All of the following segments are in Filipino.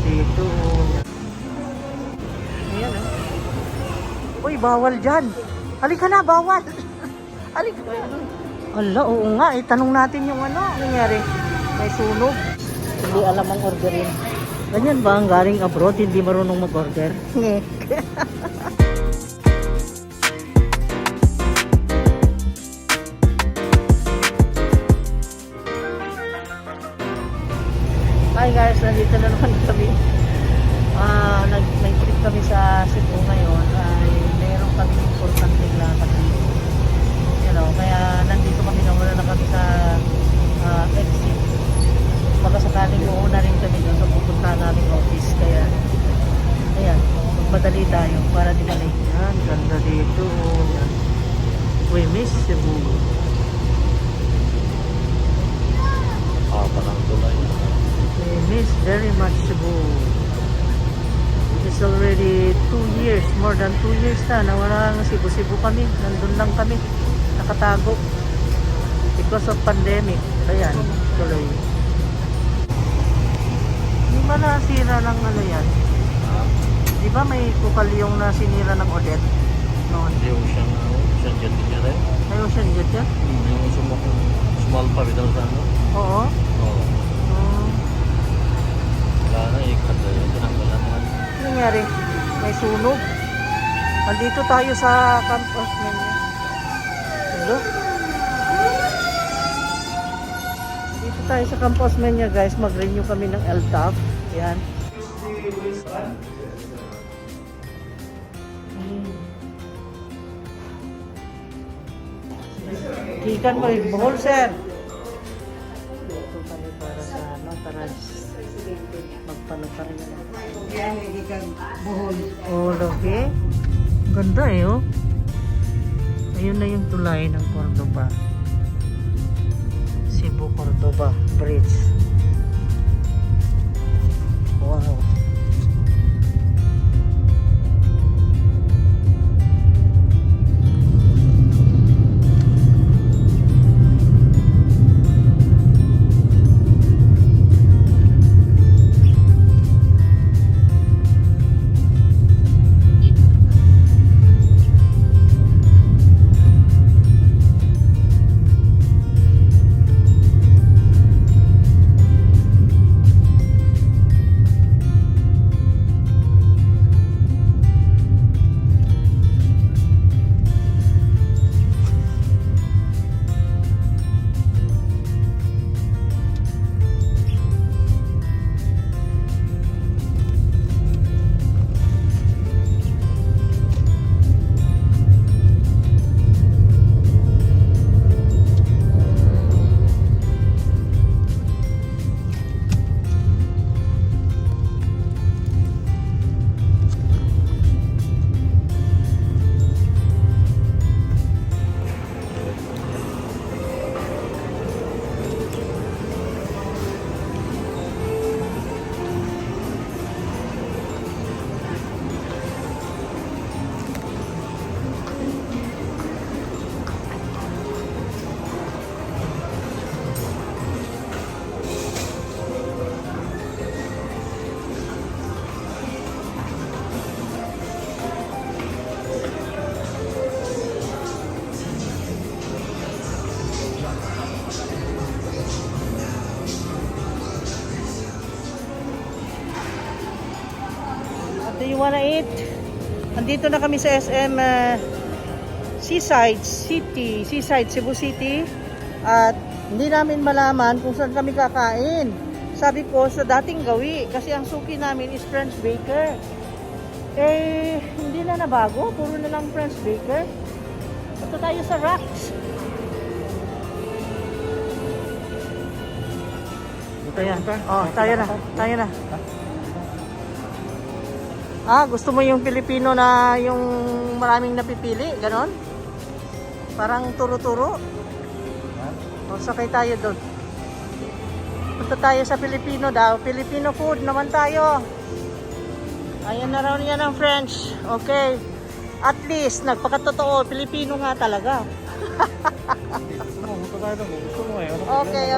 dito. Ayan Uy, bawal dyan. Halika na, bawal. Halika na. Ala, oo nga. Tanong natin yung ano nangyari. May sunog. Hindi alam ang orderin. Ganyan ba ang galing abroad? Hindi marunong mag-order? Hi guys, nandito na naman kami. Nag-trip kami sa Cebu ngayon. Ay meron kami importanteng lakad dito. Kaya nandito kami, nawala na kami sa exit. Baka sakaling uuna rin kami doon sa pupunta namin office. Kaya ayan, magmadali tayo para di malay. Yan, ganda dito. Yan. We miss Cebu. Parang tulay. We miss very much Cebu. It's already 2 years, more than 2 years na. Nawala ng Cebu kami. Nandun lang kami. Nakatago. Because of pandemic. Ayan, tuloy. Di ba nasira ng ano yan? Di ba may kukal yung nasinira ng Odette? Noon. Yung ocean jet niya rin. Ay, ocean jet yan? Yung sumal pa bitaw sa ano? Oo. Oo. Wala na, ikat na yun. Tinanggalan naman. Ano nangyari? May sunog. Nandito tayo sa campus menu. Hello? Dito tayo sa campus menu guys. Mag-renew kami ng LTAF. Yan. Kikan mo yung buhol, sir. Ito kami para sa para magpanutang na. Yan, hindi ka buhol. Oh, okay. Ganda oh. Ayun na yung tulay ng Cordoba. Cebu Cordoba Bridge. Wow. Do you wanna eat? Andito na kami sa SM Seaside Cebu City. At hindi namin malaman kung saan kami kakain. Sabi ko sa dating gawi kasi ang suki namin is French Baker. Eh, hindi na nabago. Puro na lang French Baker. Punta tayo sa Rocks. Ayan. Oh, tayo na. Tayo na. Gusto mo yung Pilipino na yung maraming napipili? Ganon? Parang turo-turo? O, sakay tayo doon. Punta tayo sa Pilipino daw. Filipino food naman tayo. Ayan na raw yan ang French. Okay. At least, nagpakatotoo. Pilipino nga talaga. Okay.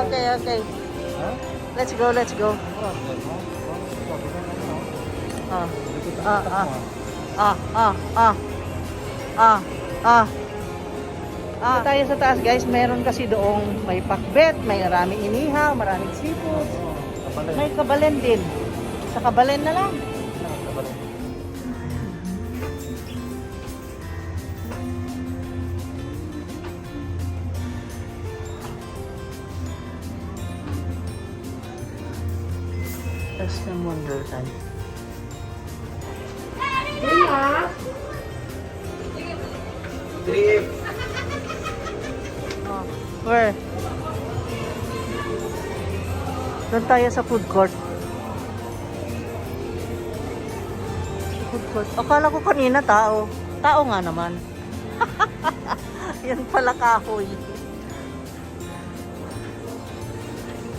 Let's go. Ah. Ah, ah. Ah, ah, ah. Ah, ah. Ah, tayo sa taas guys, meron kasi doong may pakbet, may maraming inihaw, maraming seafood. May kabalen din. Sa kabalen na lang. Western Wonderland. Oh, where? Doon tayo sa food court. Food court. Akala ko kanina tao. Tao nga naman. Yan pala kahoy.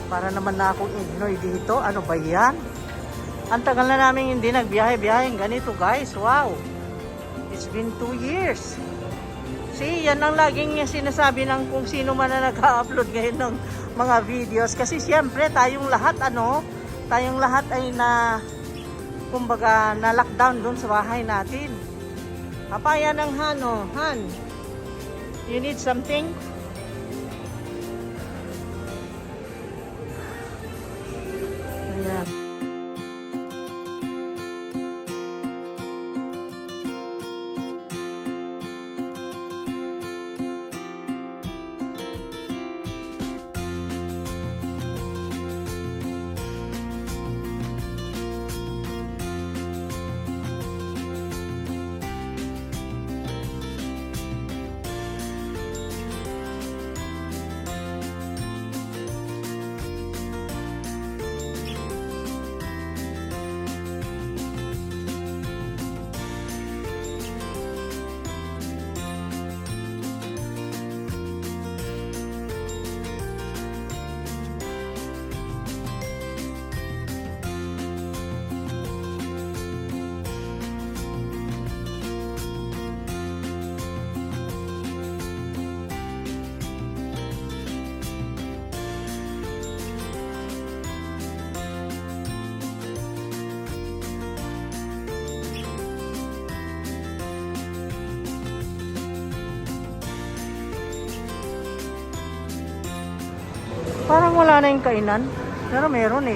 Para naman na akong ignoy dito. Ano ba yan? Ang tagal na namin hindi nagbiyahe-biyahe ganito guys. Wow. It's been 2 years. See, yan ang laging sinasabi ng kung sino man na nag-upload ngayon ng mga videos. Kasi siyempre tayong lahat ay na kumbaga na lockdown doon sa bahay natin. Papaya ng Han. You need something? Ayan. Parang wala na yung kainan. Pero meron eh.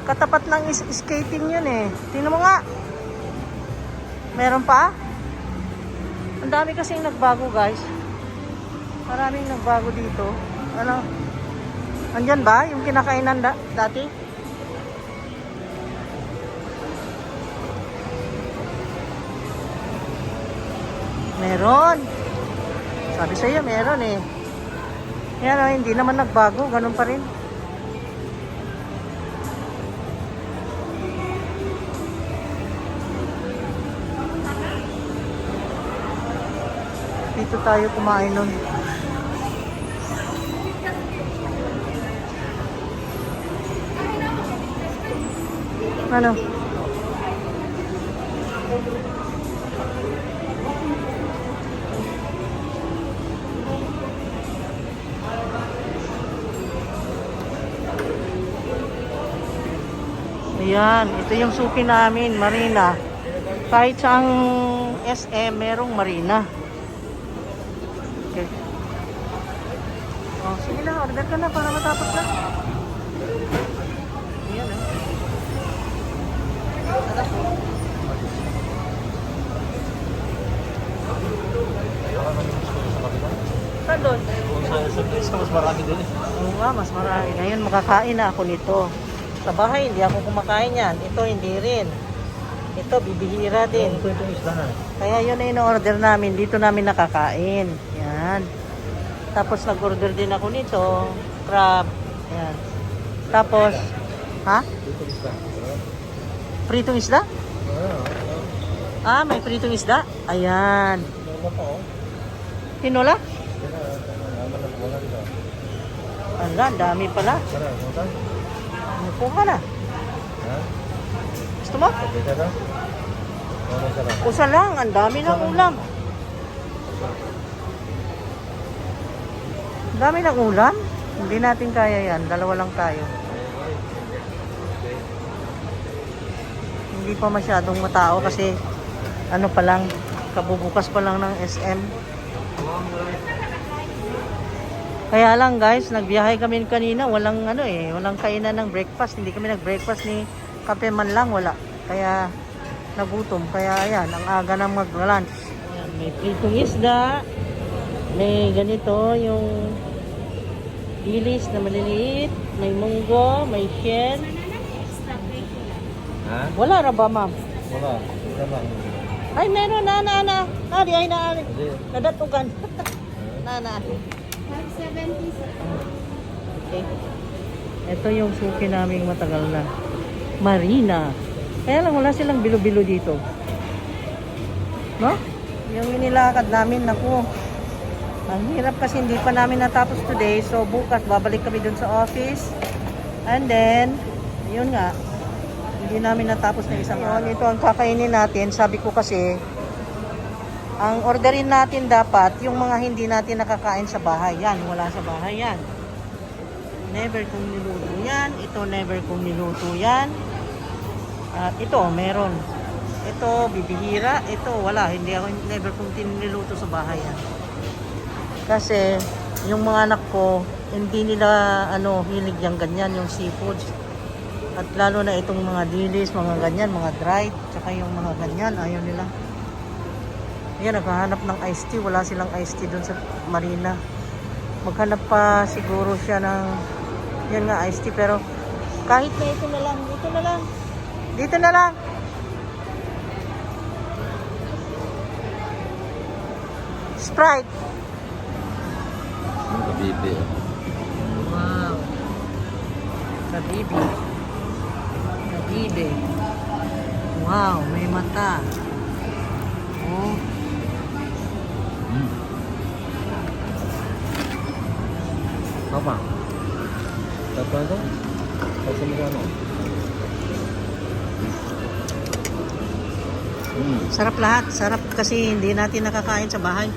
Katapat ng skating yun eh. Tingnan mo nga. Meron pa? Ang dami kasing nagbago guys. Maraming nagbago dito. Ano? Andyan ba yung kinakainan dati? Meron. Sabi sa'yo meron eh. Yan o, hindi naman nagbago, ganun pa rin. Dito tayo kumain nun. Ano? Ayan, ito yung suki namin, marina. Kahit sa SM, merong marina. Okay. Oh, sige na, order ka na para matapos na. Ayan eh. Saan doon? Sa place ko, mas marami din eh. Oo nga, mas marami. Ngayon makakain na ako nito. Sa bahay, hindi ako kumakain yan. Ito, hindi rin. Ito, bibihira din. Ito yung isda na. Kaya yun na in-order namin. Dito namin nakakain. Yan. Tapos nag-order din ako nito. Crab. Yan. Tapos, ha? Ito isda. Pritong isda? Ah, may pritong isda? Ayan. Tinola? Ala, dami pala. Upo ka na. Gusto mo? Usa lang, ang dami ng ulam. Ang dami ng ulam? Hindi natin kaya yan, dalawa lang tayo. hindi pa masyadong matao kasi ano pa lang, kabubukas pa lang ng SM. Kaya lang guys, nagbiyahe kami kanina, walang walang kainan ng breakfast. Hindi kami nag-breakfast ni kape man lang, wala. Kaya nagutom. Kaya ayan, ang aga na mag-lunch. Ayan, may pritong isda. May ganito yung dilis na maliliit. May munggo, may shell. Ha? Wala na ba, ma'am? Wala. Ito lang. Ay, meron na. Ari, ay na. Hindi. Nadatugan. na. 570 sir. Okay. Ito yung suki naming matagal na. Marina. Kaya lang wala silang bilo-bilo dito. No? Yung inilakad namin, naku. Ang hirap kasi hindi pa namin natapos today. So bukas babalik kami dun sa office. And then, yun nga. Hindi namin natapos na isang araw. Ito ang kakainin natin. Sabi ko kasi, ang orderin natin dapat yung mga hindi natin nakakain sa bahay. Yan, wala sa bahay yan. Never kong niluto yan. Ito, never kong niluto yan. Ito, meron. Ito, bibihira. Ito, wala. Hindi ako, never kong niluto sa bahay yan. Kasi, yung mga anak ko, hindi nila, hilig yung ganyan, yung seafoods. At lalo na itong mga dilis, mga ganyan, mga dried, tsaka yung mga ganyan, ayaw nila. Yan, naghahanap ng iced tea. Wala silang iced tea dun sa Marina. Maghanap pa siguro siya ng, yan nga, iced tea. Pero kahit na ito na lang, dito na lang. Dito na lang. Sprite. Kabibi. Wow. Kabibi. Kabibi. Wow, may mata. Oh. Apa? Satu itu? Satu macam Sarap lahat. Sarap kasi hindi natin nakakain sa bahay.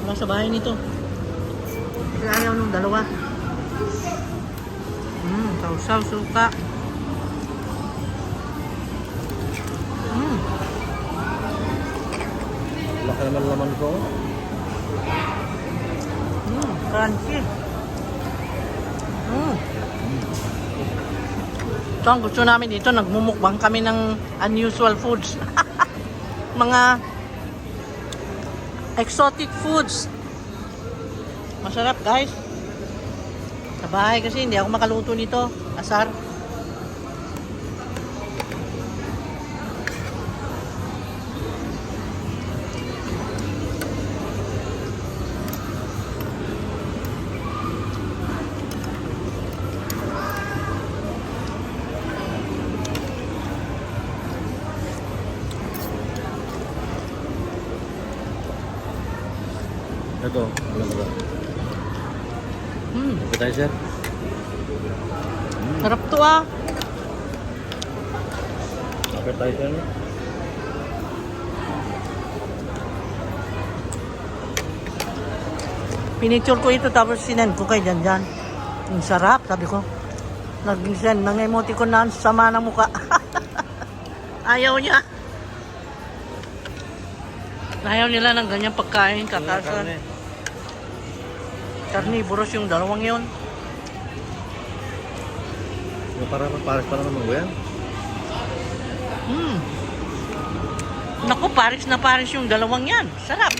Wala sa bahay nito. Kasi ayaw nung dalawa. Sausaw, suka. Wala ka naman laman ko. Crunchy. Ito ang gusto namin dito. Nagmumukbang kami ng unusual foods. Mga exotic foods. Masarap guys. Sa bahay kasi hindi ako makaluto nito. Asar. Ito, alam mo ba? Appetizer. Sarap to ah. Appetizer niya. Pinicture ko ito tapos sinend ko kay Janjan. Ang sarap, sabi ko. Nag-send ng emoticon na ang sama ng muka. Ayaw niya. Ayaw nila ng ganyang pagkain, katasan. Carnivorous yung dalawang yun. Parang pares pa naman mo yan. Naku, pares na pares yung dalawang yan. Sarap.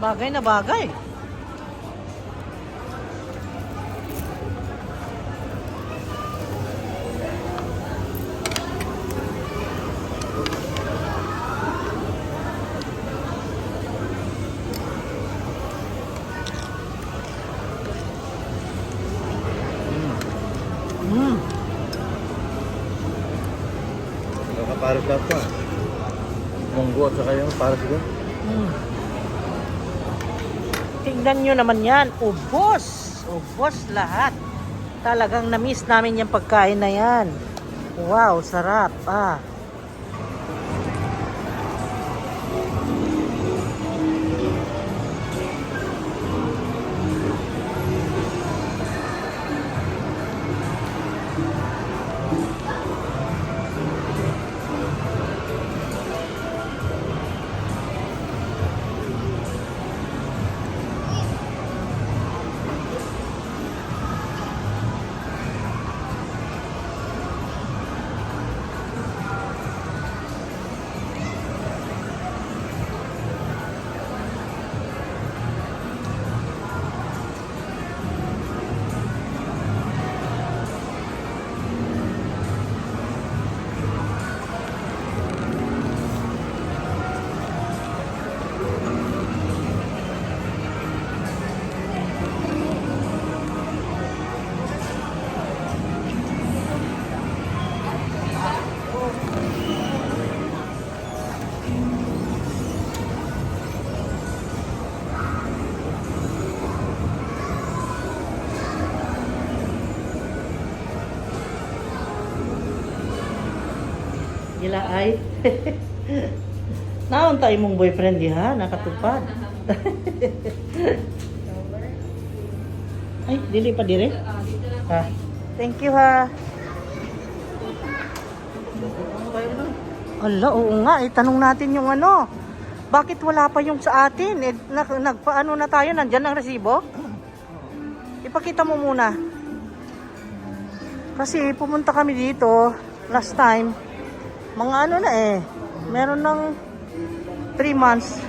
Bagay na bagay. Pares lahat pa. Munggo at saka yung pares ko. Tingnan nyo naman yan. Ubos. Ubos lahat. Talagang na-miss namin yung pagkain na yan. Wow, sarap. Ila ay. Naon tayo mong boyfriend diha, nakatupad. Ay, dili pa dire? Ha. Thank you ha. Ala, oo nga, tanong natin yung ano. Bakit wala pa yung sa atin? Nagpaano na tayo, nandyan ang resibo? Ipakita mo muna. Kasi pumunta kami dito last time. Mga ano na eh. Meron ng 3 months.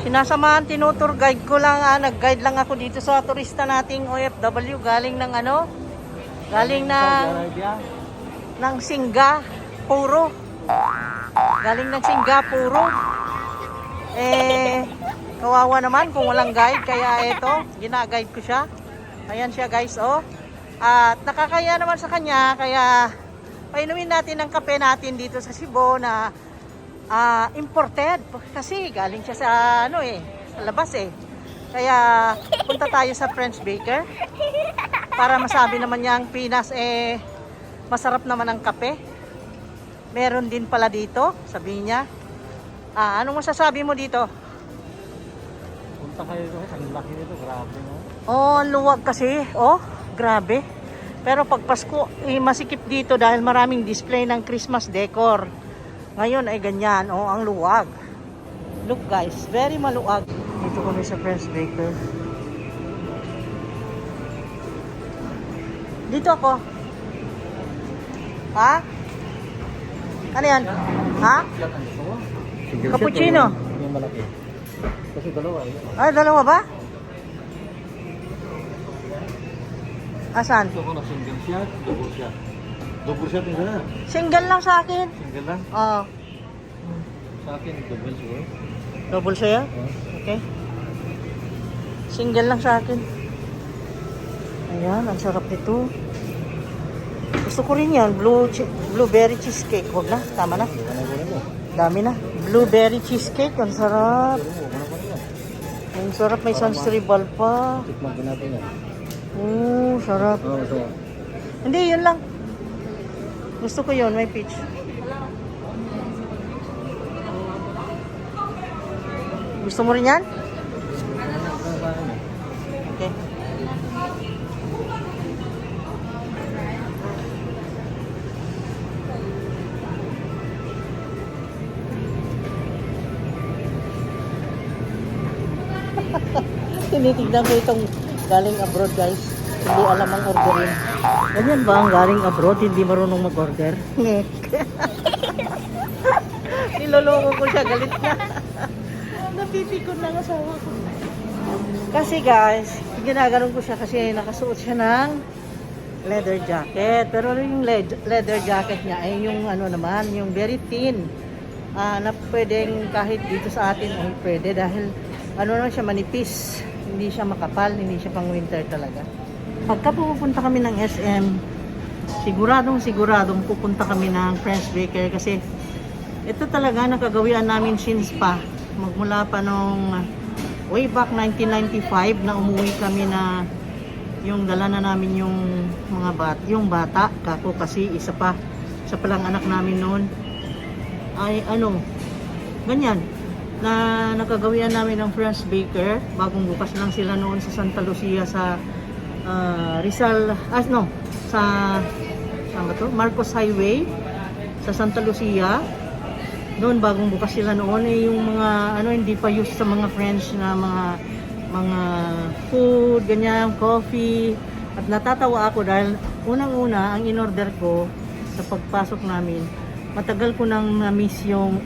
Sinasamahan, tinutur guide ko lang. Nag-guide lang ako dito sa turista nating OFW. Galing ng ano? Galing ng Singapuro. Galing ng Singapuro. Kawawa naman kung walang guide. Kaya ito, gina-guide ko siya. Ayan siya guys, oh. At nakakaya naman sa kanya. Kaya painumin natin ang kape natin dito sa Cebu na imported. Kasi galing siya sa ano sa labas eh. Kaya punta tayo sa French Baker. Para masabi naman niya ang Pinas masarap naman ang kape. Meron din pala dito, sabi niya. Anong masasabi mo dito? Punta kayo ito. Ang laki nito. Grabe no? Oh, ang luwag kasi. Oh, grabe. Pero pag Pasko, masikip dito dahil maraming display ng Christmas decor. Ngayon ay ganyan. Oh, ang luwag. Look guys, very maluwag. Dito kami sa French Baker. Dito ako. Ha? Ano yan? Ha? Cappuccino. Yung malaki. Kasi dalawa eh. Ay, dalawa ba? Asan? Gusto ko na single shot, double shot. Double shot yung gana. Single lang sa akin. Single lang. Oo. Sa akin, double siguro. Double sa'yo? Oh. Okay. Single lang sa akin. Ayan, ang sarap nito. Gusto ko rin yan. Blueberry cheesecake. Huwag na, tama na. Dami na. Blueberry cheesecake, ang sarap. Ang sarap, may sunstribal pa. Tikman ko natin yan. Sarap. Oo, ito. Hindi, yun lang. Gusto ko yun, may peach. Gusto mo rin yan? Okay. Tinitignan ko itong galing abroad guys. Hindi alam ang orderin. Ganyan ba ang galing abroad? Hindi marunong mag-order? Niloloko ko siya. Galit na. Napipikon na ang asawa ko. Kasi guys, ginaganon ko siya kasi nakasuot siya ng leather jacket. Pero yung leather jacket niya ay yung ano naman, yung very thin. Na pwedeng kahit dito sa atin ay pwede dahil ano naman siya, manipis. Hindi siya makapal, hindi siya pang winter talaga. Pagka pupunta kami ng SM, siguradong pupunta kami ng French Baker kasi ito talaga nakagawian namin since pa. Magmula pa nung way back 1995 na umuwi kami na yung dala na namin yung mga yung bata, kako kasi isa pa lang anak namin noon. Ay ano, ganyan na nakagawian namin ng French Baker. Bagong bukas lang sila noon sa Santa Lucia sa Rizal, sa saan ba to? Marcos Highway sa Santa Lucia. Noon bagong bukas sila noon yung mga hindi pa used sa mga French na mga food, ganyan, coffee. At natatawa ako dahil unang-una ang in-order ko sa pagpasok namin, matagal ko nang na-miss yung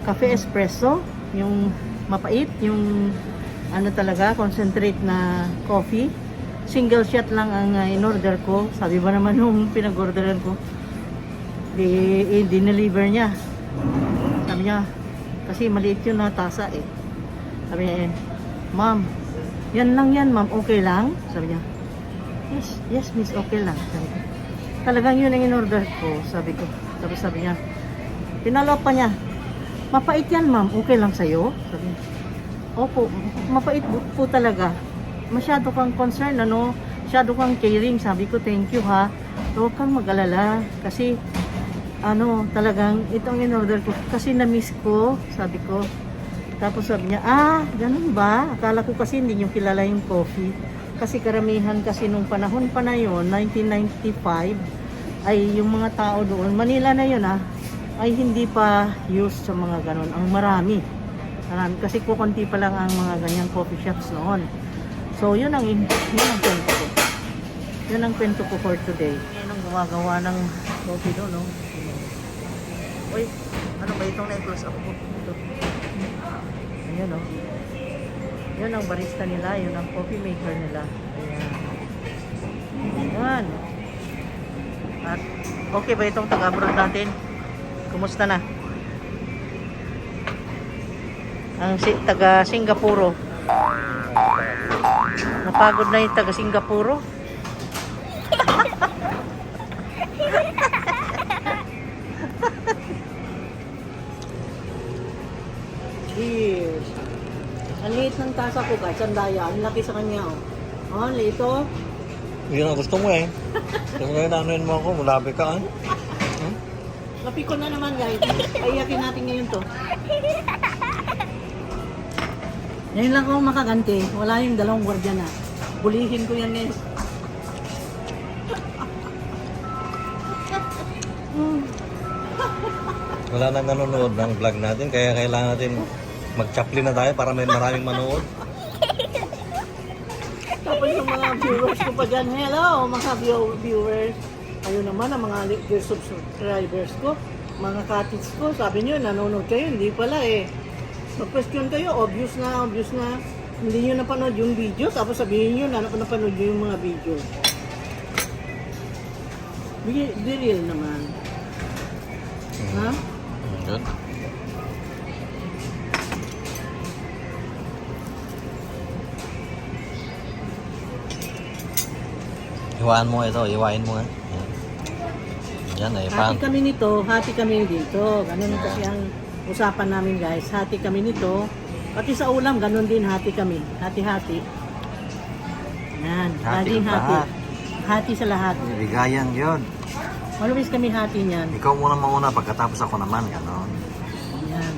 cafe espresso, yung mapait, yung talaga, concentrate na coffee. Single shot lang ang in-order ko. Sabi ba naman nung pinag-orderan ko, dineliver niya. Sabi niya, kasi maliit yun na tasa eh. Sabi niya, ma'am, yan lang yan ma'am, okay lang? Sabi niya, yes miss, okay lang. Sabi ko, talagang yun ang in-order ko, sabi ko. Tapos sabi niya, pinalo pa niya, mapait yan ma'am, okay lang sa'yo? Sabi niya, opo, mapait po talaga. Masyado kang concern, masyado kang caring. Sabi ko, thank you ha. Huwag kang mag-alala. Kasi, talagang itong in-order ko. Kasi na-miss ko, sabi ko. Tapos sabi niya, ganun ba? Akala ko kasi hindi niyo kilala yung coffee. Kasi karamihan kasi nung panahon pa na yun, 1995, ay yung mga tao doon, Manila na yun ay hindi pa used sa mga ganun. Ang marami. Kasi kukunti pa lang ang mga ganyang coffee shops noon. So, yun ang kwento ko. Yun ang kwento ko for today. Yan ang gumagawa ng coffee doon, no? Uy, ano ba itong necklace ako? Ito. Ayan, no? Yun ang barista nila, yun ang coffee maker nila. Ayan. Ayan. At, okay ba itong taga-abroad natin? Kumusta na? Ang taga Singapuro. Napagod na yung taga Singapuro. Cheers. Ang liit ng tasa ko guys, ang daya. Ang laki sa kanya ang liit oh. Yun ang gusto mo eh. Kasi ngayon anuin mo ako, mulabi ka Lapi ko na naman guys. Ayakin natin ngayon to. Ngayon lang ako makaganti. Wala yung dalawang gwardiya na. Bulihin ko yan guys. Wala nang nanonood ng vlog natin, kaya kailangan natin mag-chaplin na tayo para may maraming manood. Tapos yung mga viewers ko pa dyan, hello mga viewers. Ayun naman ang mga dear subscribers ko, mga katids ko. Sabi nyo, nanonood kayo, hindi pala eh. Mag-question kayo, obvious na, hindi nyo napanood yung video, tapos sabihin nyo na napanood nyo yung mga video. Be real naman. Ha? Good. Iwain mo ito, iwain mo nga. Yan eh, Hati kami nito, hati kami dito. Ganun kasi ang usapan namin guys. Hati kami nito. Pati sa ulam, ganun din hati kami. Hati-hati. Yan, Hati laging sa hati. lahat. Hati sa lahat. Bigayan yun. Always kami hati niyan. Ikaw muna mauna, pagkatapos ako naman, gano'n. Yan.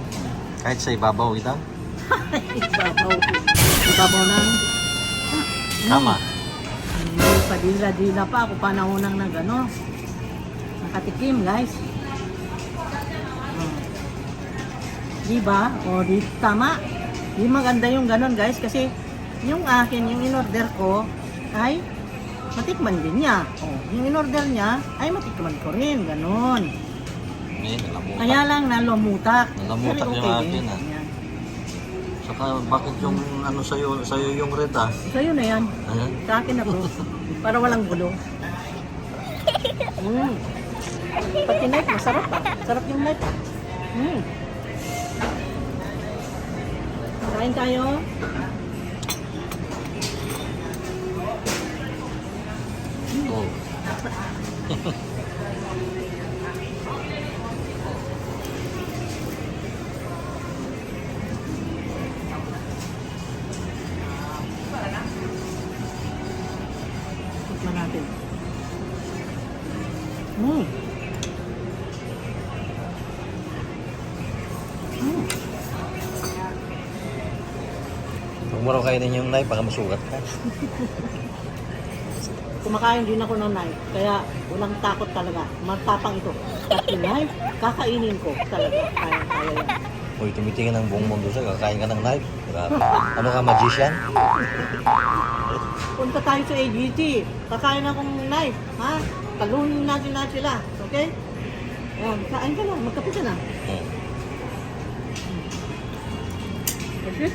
Kahit sa ibabaw ito. Ibabaw. Ibabaw ng... Tama. May padila-dila pa ako panahonang na gano'n. Nakatikim guys. Diba? O di tama. Di maganda yung ganon guys kasi yung akin, yung in-order ko ay matikman din niya. O, yung in-order niya ay matikman ko rin. Ganon. Nalamutak. Kaya lang nalumutak. Nalamutak Pero yung okay akin din. ah. Yan. Saka bakit yung ano sa'yo yung red ah? Sa'yo na yan. Ayan. Sa akin na bro. Para walang gulo. Pati knife, masarap ah. Sarap yung knife ah. Kain tayo. Oh. Tikman natin. Huwag mo raw kainin yung knife, baka masugat ka. Kumakain din ako ng knife, kaya walang takot talaga. Matapang ito. At yung knife, kakainin ko talaga. Kaya yan. Uy, tumitingin ang buong mundo sa'yo, kakain ka ng knife. Grabe. Ano ka, magician? Punta tayo sa AGT. Kakain akong knife. Ha? Talunin natin lahat sila. Okay? Ayan, kain ka na. Magkape ka na. Hmm. That's it.